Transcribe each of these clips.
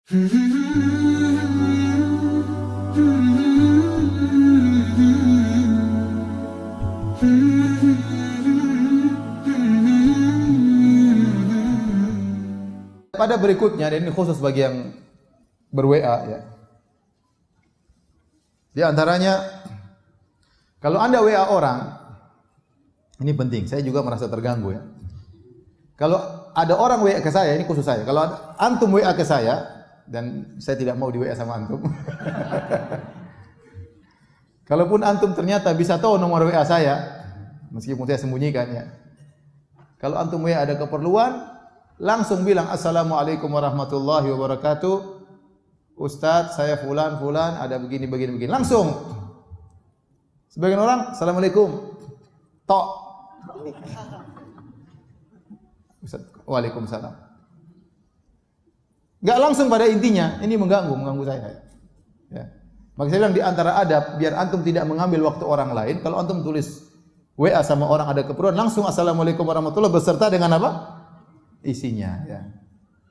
Pada berikutnya, dan ini khusus bagi yang ber-WA ya. Di antaranya, kalau Anda WA orang, ini penting, saya juga merasa terganggu ya. Kalau ada orang WA ke saya, ini khusus saya. Kalau antum WA ke saya, dan saya tidak mau di WA sama antum. Kalaupun antum ternyata bisa tahu nomor WA saya, meskipun saya sembunyikan ya. Kalau antum WA ada keperluan, langsung bilang assalamualaikum warahmatullahi wabarakatuh. Ustadz, saya fulan ada begini. Langsung. Sebagian orang, assalamualaikum. Tok. Ustadz, waalaikumsalam. Enggak langsung pada intinya. Ini mengganggu saya. Ya. Maka saya bilang di antara adab biar antum tidak mengambil waktu orang lain, kalau antum tulis WA sama orang ada keperluan, langsung assalamualaikum warahmatullahi beserta dengan apa? Isinya ya.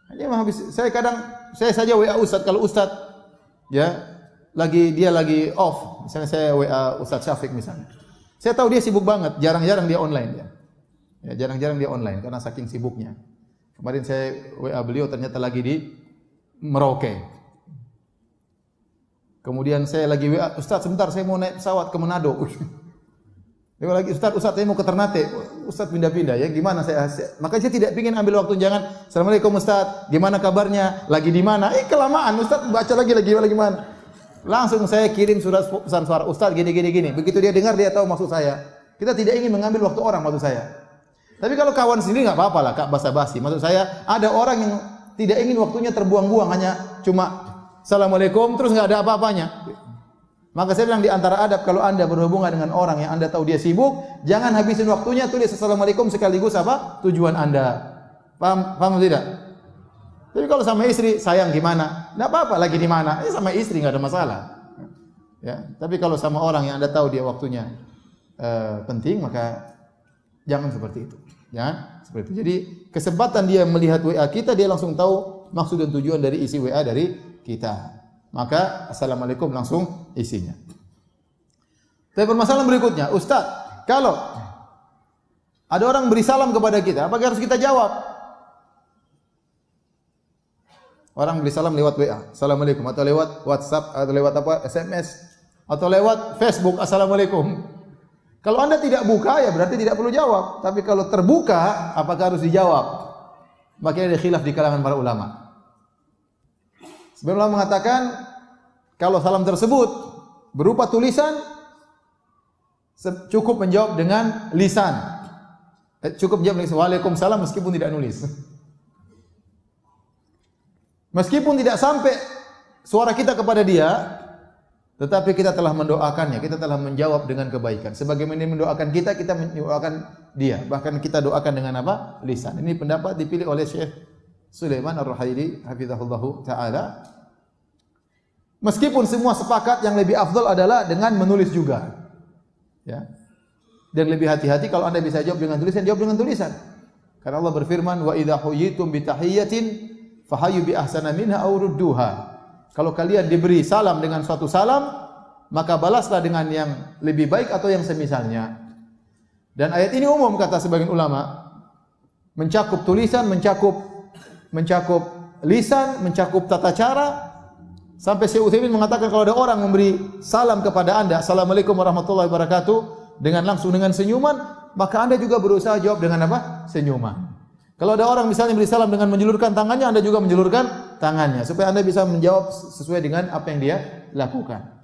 Hanya habis saya saja WA Ustaz, kalau Ustaz ya dia lagi off, misalnya saya WA Ustaz Syafiq misalnya. Saya tahu dia sibuk banget, jarang-jarang dia online ya. Ya, jarang-jarang dia online karena saking sibuknya. Kemarin saya WA beliau ternyata lagi di Merauke. Kemudian saya lagi WA, Ustaz sebentar saya mau naik pesawat ke Manado. Dia lagi, Ustaz saya mau ke Ternate. Ustaz pindah-pindah ya, gimana maka saya tidak ingin ambil waktu, jangan, Assalamualaikum Ustaz, gimana kabarnya? Lagi di mana? Kelamaan, Ustaz baca lagi mana? Langsung saya kirim surat pesan suara, Ustaz gini. Begitu dia dengar, dia tahu maksud saya. Kita tidak ingin mengambil waktu orang maksud saya. Tapi kalau kawan sendiri enggak apa-apa lah, Kak, basa-basi. Maksud saya, ada orang yang tidak ingin waktunya terbuang-buang, hanya cuma Assalamualaikum terus enggak ada apa-apanya. Maka saya bilang di antara adab kalau Anda berhubungan dengan orang yang Anda tahu dia sibuk, jangan habisin waktunya tulis assalamualaikum sekaligus apa? Tujuan Anda. Paham tidak? Tapi kalau sama istri, sayang gimana? Enggak apa-apa, lagi di mana? Sama istri enggak ada masalah. Ya, tapi kalau sama orang yang Anda tahu dia waktunya penting, maka jangan seperti itu. Ya, seperti itu. Jadi kesempatan dia melihat WA kita, dia langsung tahu maksud dan tujuan dari isi WA dari kita. Maka assalamualaikum langsung isinya. Tapi permasalahan berikutnya, Ustaz, kalau ada orang beri salam kepada kita, apakah harus kita jawab? Orang beri salam lewat WA, assalamualaikum, atau lewat WhatsApp, atau lewat SMS, atau lewat Facebook, assalamualaikum. Kalau Anda tidak buka, ya berarti tidak perlu jawab. Tapi kalau terbuka, apakah harus dijawab? Makanya ada khilaf di kalangan para ulama. Sebenarnya ulama mengatakan kalau salam tersebut berupa tulisan, cukup menjawab dengan lisan. Cukup menjawab dengan waalaikumsalam meskipun tidak nulis. Meskipun tidak sampai suara kita kepada dia, tetapi kita telah mendoakannya, kita telah menjawab dengan kebaikan. Sebagaimana dia mendoakan kita, kita mendoakan dia. Bahkan kita doakan dengan apa? Lisan. Ini pendapat dipilih oleh Syekh Sulaiman Ar-Ruhaili hafizahullahu taala. Meskipun semua sepakat yang lebih afdal adalah dengan menulis juga. Ya. Dan lebih hati-hati kalau Anda bisa jawab dengan tulisan, jawab dengan tulisan. Karena Allah berfirman, "Wa idza huyyitum bi tahiyyatin fahayyu bi ahsana minha aw rudduha." Kalau kalian diberi salam dengan suatu salam, maka balaslah dengan yang lebih baik atau yang semisalnya. Dan ayat ini umum kata sebagian ulama, mencakup tulisan, mencakup lisan, mencakup tata cara. Sampai Syekh Utsaimin mengatakan kalau ada orang memberi salam kepada Anda, assalamualaikum warahmatullahi wabarakatuh, dengan langsung dengan senyuman, maka Anda juga berusaha jawab dengan apa? Senyuman. Kalau ada orang misalnya beri salam dengan menjulurkan tangannya, Anda juga menjulurkan tangannya supaya Anda bisa menjawab sesuai dengan apa yang dia lakukan.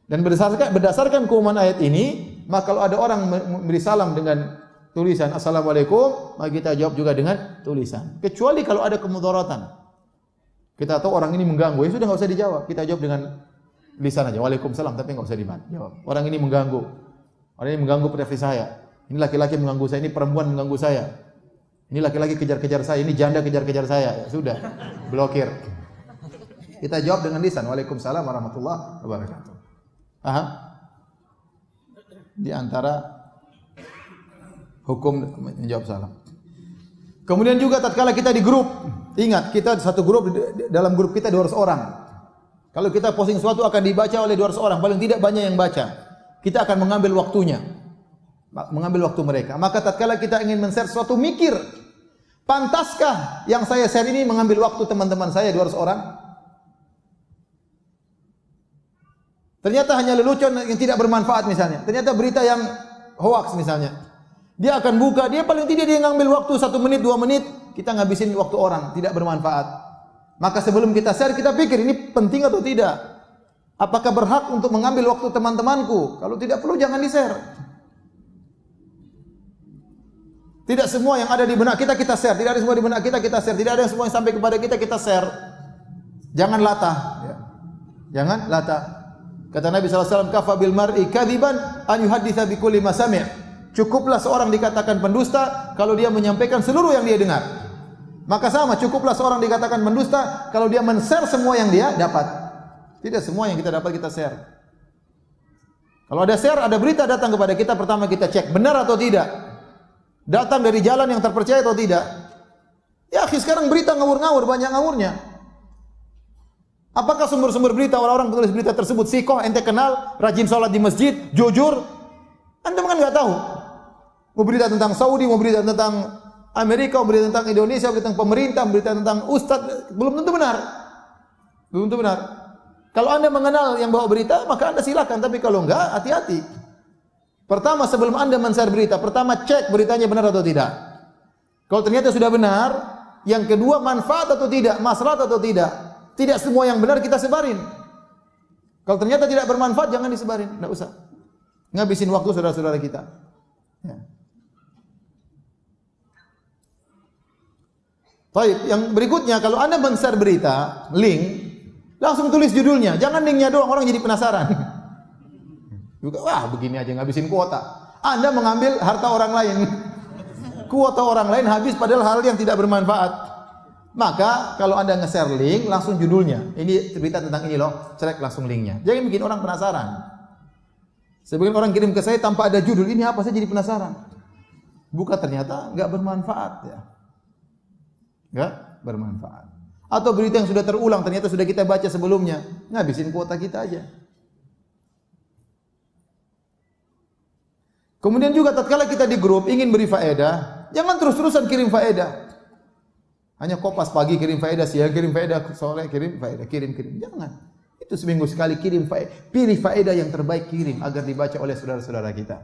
Dan berdasarkan keumuman ayat ini, maka kalau ada orang memberi salam dengan tulisan assalamualaikum, maka kita jawab juga dengan tulisan. Kecuali kalau ada kemudaratan. Kita tahu orang ini mengganggu, ya sudah enggak usah dijawab. Kita jawab dengan lisan aja. Waalaikumsalam, tapi enggak usah dijawab. Orang ini mengganggu. Orang ini mengganggu privasi saya. Ini laki-laki mengganggu saya, ini perempuan mengganggu saya. Ini laki-laki kejar-kejar saya, ini janda kejar-kejar saya. Ya sudah, blokir. Kita jawab dengan lisan. Waalaikumsalam warahmatullahi wabarakatuh. Paham? Di antara hukum menjawab salam. Kemudian juga tatkala kita di grup, ingat kita satu grup, dalam grup kita 200 orang. Kalau kita posting sesuatu akan dibaca oleh 200 orang, paling tidak banyak yang baca. Kita akan mengambil waktunya, mengambil waktu mereka. Maka tatkala kita ingin men-share sesuatu, mikir, pantaskah yang saya share ini mengambil waktu teman-teman saya 200 orang? Ternyata hanya lelucon yang tidak bermanfaat misalnya. Ternyata berita yang hoax misalnya. Dia akan buka, dia paling tidak dia ngambil waktu 1 menit, 2 menit, kita ngabisin waktu orang, tidak bermanfaat. Maka sebelum kita share, kita pikir ini penting atau tidak? Apakah berhak untuk mengambil waktu teman-temanku? Kalau tidak perlu jangan di-share. Tidak semua yang ada di benak kita share, tidak ada semua di benak kita share, tidak ada semua yang sampai kepada kita share. Jangan latah, ya. Jangan latah. Kata Nabi SAW, kafa bil mar'i kadziban an yuhadditsa bi kulli ma sami'. Cukuplah seorang dikatakan pendusta kalau dia menyampaikan seluruh yang dia dengar. Maka sama, cukuplah seorang dikatakan pendusta kalau dia men-share semua yang dia dapat. Tidak semua yang kita dapat kita share. Kalau ada share, ada berita datang kepada kita, pertama kita cek benar atau tidak. Datang dari jalan yang terpercaya atau tidak. Ya, sekarang berita ngawur-ngawur, banyak ngawurnya. Apakah sumber-sumber berita orang-orang penulis berita tersebut sikoh, ente kenal, rajin sholat di masjid, jujur? Anda kan nggak tahu. Mau berita tentang Saudi, mau berita tentang Amerika, mau berita tentang Indonesia, mau berita tentang pemerintah, mau berita tentang ustadz, belum tentu benar. Belum tentu benar. Kalau Anda mengenal yang bawa berita, maka Anda silakan. Tapi kalau enggak, hati-hati. Pertama, sebelum Anda men-share berita, pertama cek beritanya benar atau tidak. Kalau ternyata sudah benar, yang kedua manfaat atau tidak, maslahat atau tidak. Tidak semua yang benar kita sebarin. Kalau ternyata tidak bermanfaat, jangan disebarin, enggak usah. Ngabisin waktu saudara-saudara kita. Ya. Baik, yang berikutnya kalau Anda men-share berita, link, langsung tulis judulnya, jangan linknya doang, orang jadi penasaran. Juga, wah begini aja ngabisin kuota. Anda mengambil harta orang lain. Kuota orang lain habis padahal hal yang tidak bermanfaat. Maka kalau Anda nge-share link, langsung judulnya. Ini berita tentang ini loh, selek langsung linknya. Jangan bikin orang penasaran. Sebagian orang kirim ke saya tanpa ada judul, ini apa, saya jadi penasaran. Buka ternyata nggak bermanfaat ya. Nggak bermanfaat. Atau berita yang sudah terulang ternyata sudah kita baca sebelumnya, ngabisin kuota kita aja. Kemudian juga tatkala kita di grup ingin beri faedah, jangan terus-terusan kirim faedah. Hanya kopas pagi kirim faedah, siang kirim faedah, sore kirim faedah, kirim. Jangan. Itu seminggu sekali kirim faedah. Pilih faedah yang terbaik kirim agar dibaca oleh saudara-saudara kita.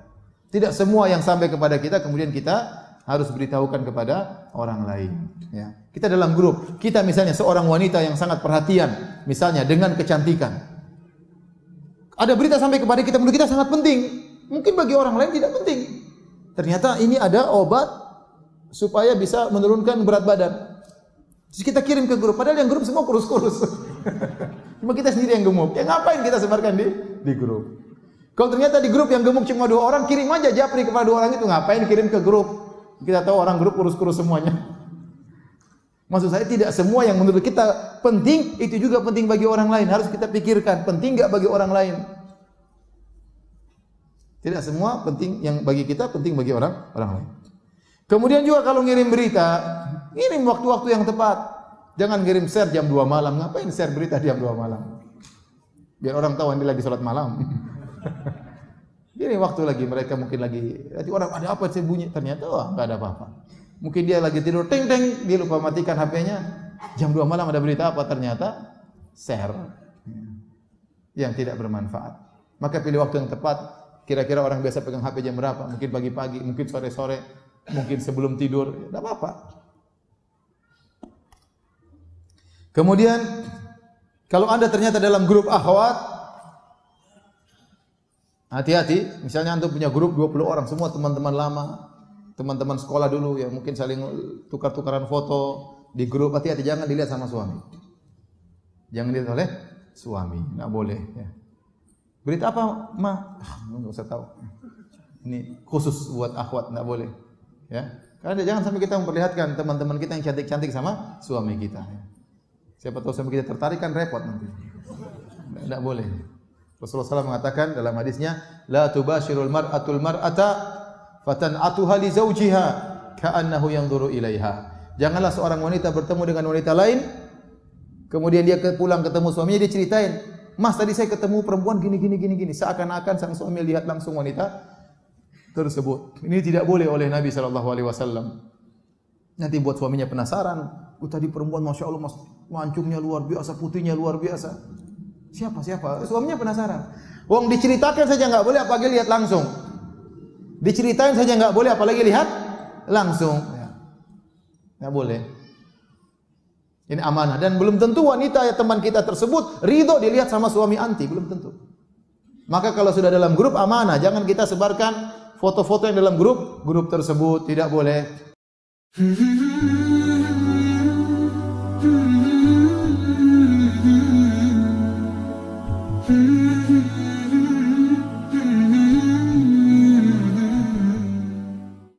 Tidak semua yang sampai kepada kita kemudian kita harus beritahukan kepada orang lain. Ya. Kita dalam grup, kita misalnya seorang wanita yang sangat perhatian, misalnya dengan kecantikan. Ada berita sampai kepada kita, menurut kita sangat penting. Mungkin bagi orang lain tidak penting. Ternyata ini ada obat supaya bisa menurunkan berat badan. Terus kita kirim ke grup, padahal yang grup semua kurus-kurus. Cuma kita sendiri yang gemuk. Ya ngapain kita sebarkan di grup? Kalau ternyata di grup yang gemuk cuma 2 orang, kirim aja japri kepada 2 orang itu. Ngapain kirim ke grup? Kita tahu orang grup kurus-kurus semuanya. Maksud saya tidak semua yang menurut kita penting itu juga penting bagi orang lain. Harus kita pikirkan penting enggak bagi orang lain. Tidak semua penting yang bagi kita penting bagi orang lain. Kemudian juga kalau ngirim berita, ngirim waktu-waktu yang tepat. Jangan ngirim share jam 2 malam. Ngapain share berita jam 2 malam? Biar orang tahu Anda lagi sholat malam. Ini waktu lagi mereka mungkin lagi orang ada apa sih bunyi, ternyata enggak ada apa-apa. Mungkin dia lagi tidur ting dia lupa matikan HP-nya. Jam 2 malam ada berita apa, ternyata share yang tidak bermanfaat. Maka pilih waktu yang tepat. Kira-kira orang biasa pegang HP jam berapa? Mungkin pagi-pagi, mungkin sore-sore, mungkin sebelum tidur, enggak apa-apa. Kemudian kalau Anda ternyata dalam grup akhwat, hati-hati, misalnya Anda punya grup 20 orang, semua teman-teman lama, teman-teman sekolah dulu yang mungkin saling tukar-tukaran foto di grup, hati-hati jangan dilihat sama suami. Jangan dilihat oleh suami, enggak boleh ya. Berita apa, Ma? Enggak usah tahu. Ini khusus buat akhwat, enggak boleh. Ya. Karena jangan sampai kita memperlihatkan teman-teman kita yang cantik-cantik sama suami kita ya. Siapa tahu suami kita tertarik kan repot nanti. Enggak boleh. Rasulullah SAW mengatakan dalam hadisnya, la tubashirul mar'atul mar'ata fatan'atuha li zawjiha ka'annahu yanzuru ilaiha. Janganlah seorang wanita bertemu dengan wanita lain, kemudian dia pulang ketemu suaminya, dia ceritain, "Mas, tadi saya ketemu perempuan gini gini gini gini." Seakan-akan sang suami lihat langsung wanita tersebut. Ini tidak boleh oleh Nabi sallallahu alaihi wasallam. Nanti buat suaminya penasaran. Tadi perempuan Masya Allah, mas, mancungnya luar biasa, putihnya luar biasa. Siapa? Suaminya penasaran. Wong diceritakan saja enggak boleh, apalagi lihat langsung. Diceritain saja enggak boleh, apalagi lihat langsung. Enggak boleh. Ini amanah, dan belum tentu wanita ya teman kita tersebut ridho dilihat sama suami anti, belum tentu. Maka kalau sudah dalam grup amanah, jangan kita sebarkan foto-foto yang dalam grup tersebut, tidak boleh.